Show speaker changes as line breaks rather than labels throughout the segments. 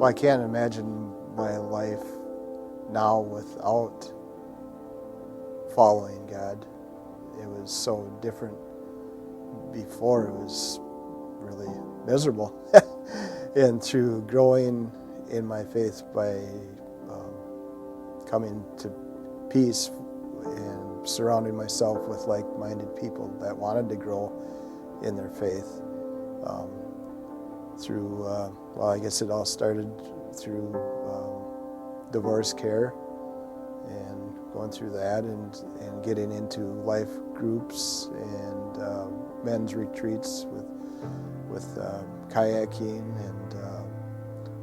Well, I can't imagine my life now without following God. It was so different before. It was really miserable. And through growing in my faith by coming to peace and surrounding myself with like-minded people that wanted to grow in their faith, through, well, I guess it all started through divorce care and going through that and getting into life groups and men's retreats with kayaking and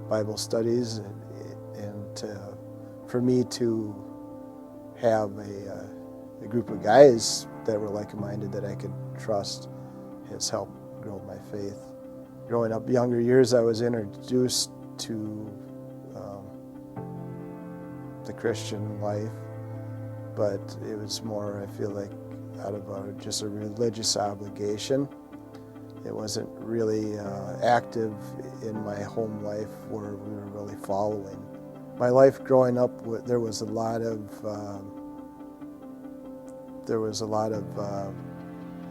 Bible studies, and for me to have a group of guys that were like-minded that I could trust has helped grow my faith. Growing up younger years, I was introduced to the Christian life, but it was more, I feel like, out of just a religious obligation. It wasn't really active in my home life where we were really following. My life growing up, there was a lot of I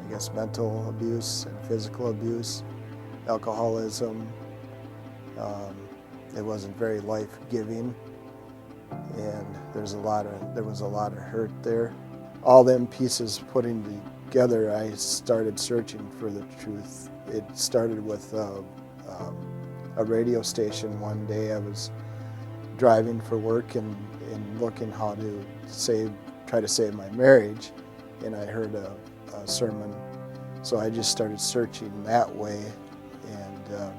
guess, mental abuse and physical abuse, alcoholism. It wasn't very life-giving, and there was a lot of hurt there. All them pieces putting together, I started searching for the truth. It started with a radio station. One day I was driving for work and looking how to try to save my marriage, and I heard a sermon. So I just started searching that way, and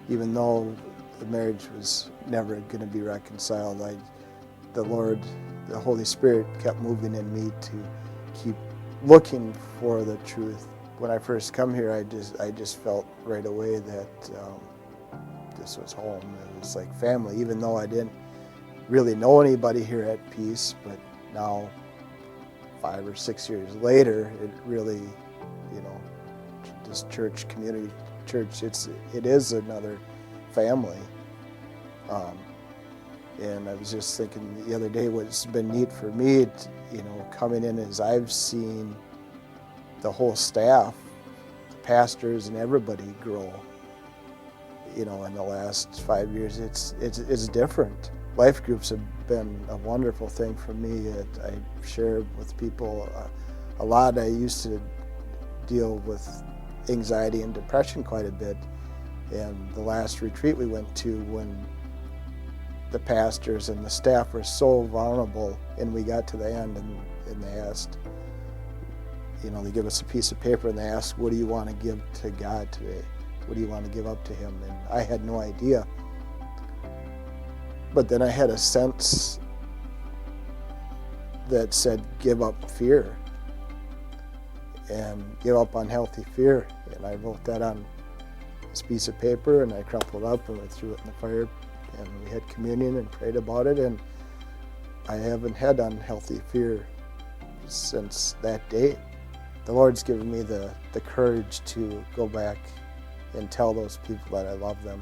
even though the marriage was never going to be reconciled, the Lord, the Holy Spirit kept moving in me to keep looking for the truth. When I first come here, I just felt right away that this was home. It was like family, even though I didn't really know anybody here at Peace. But now, 5 or 6 years later, it really, this church, community church, it is another family. And I was just thinking the other day, what's been neat for me, coming in, is I've seen the whole staff, the pastors and everybody grow. In the last 5 years, it's different. Life groups have been a wonderful thing for me. I share with people a lot. I used to deal with anxiety and depression quite a bit, and the last retreat we went to, when the pastors and the staff were so vulnerable, and we got to the end and they asked, they give us a piece of paper and they asked, what do you want to give to God today? What do you want to give up to Him? And I had no idea. But then I had a sense that said, give up fear and give up unhealthy fear. And I wrote that on this piece of paper, and I crumpled up and I threw it in the fire, and we had communion and prayed about it, and I haven't had unhealthy fear since that day. The Lord's given me the courage to go back and tell those people that I love them,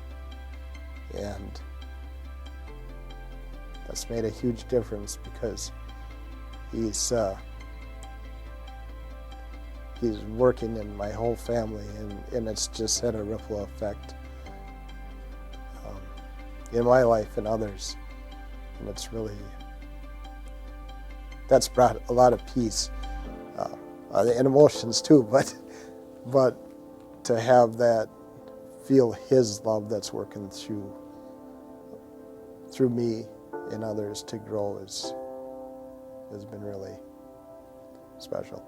and that's made a huge difference, because He's working in my whole family, and it's just had a ripple effect in my life and others, and that's brought a lot of peace and emotions too, but to have that, feel His love that's working through me and others to grow has been really special.